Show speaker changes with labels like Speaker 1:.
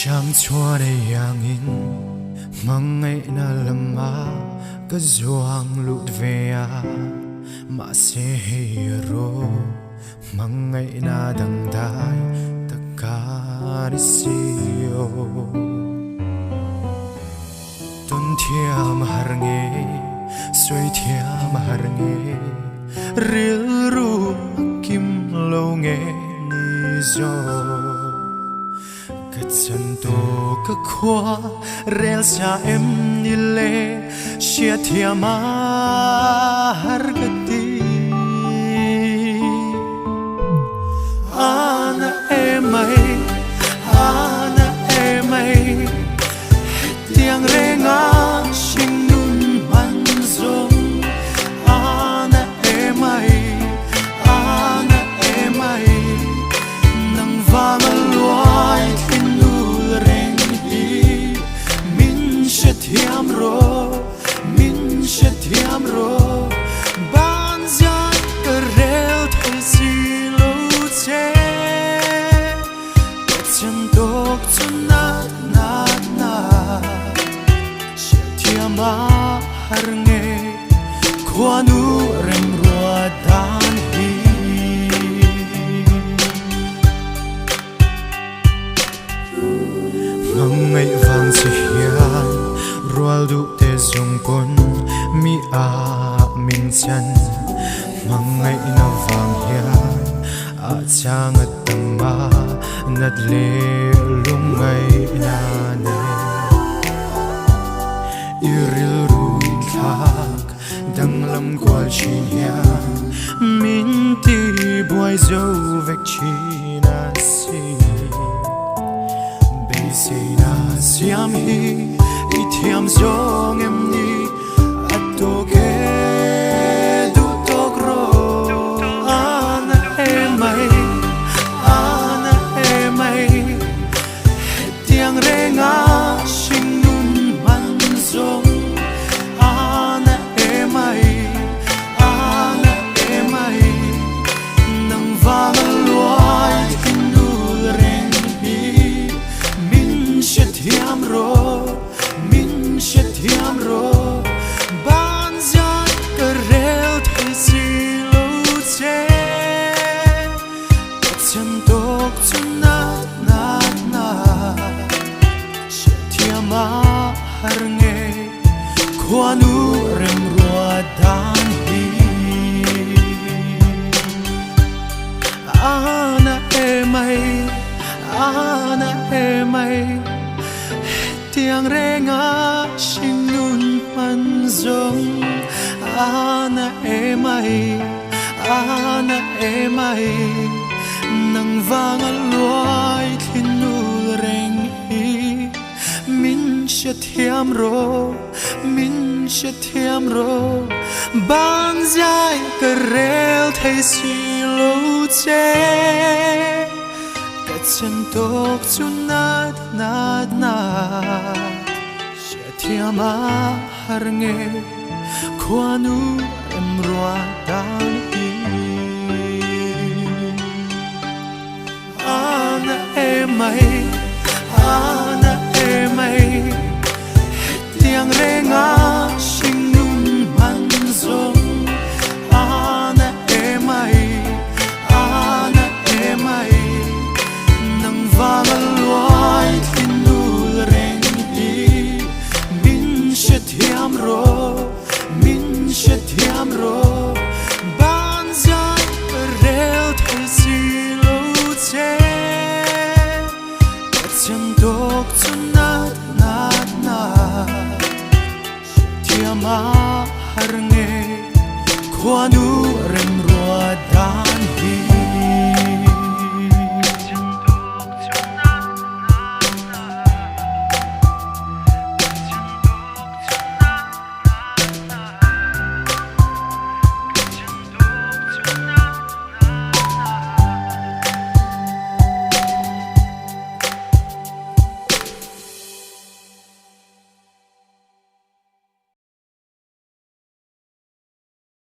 Speaker 1: chẳng chua đầy yang in mang ngày na lama cái doang lụt về à mà sẽ hero mang ngày na đằng đai tất cả đi siêu tuân thiam har nghe suy thiam har nghe riêng ru kim lâu nghe ni zo cái chân tô cái khoa rel sa em ni le chia thiam har cái ti ana em ai tiếng renga sinh nun man zong ana em ai nang vang loai tin nu reng hi min she thiam ro ban zan karel thai si lo che chân tok chun na ma har nghe khoa nu rem rua dan hi mang ngày vang si hian rual du te zung pon mi a min chan mang ngày na vang hian a chang at tama nat le lung ngày na ne iril ruin thak dang lam kwal chin hian min ti buai zo vek china si be si na siam hi i thiam zong em ni ato ke du tok ro ana em ai tiang renga thiam ro ban zan karel thai si lo che chân tok chun na she thiam har nghe khoa nu rem rua dan hi ana em ai tiếng renga sinh nun man zong ana em ai nang vang loai thin nu reng hi min she thiam ro ban zai karel thai si lo che chân tok chun na she thiam har nghe khoa nu em rua dan hi ana em ai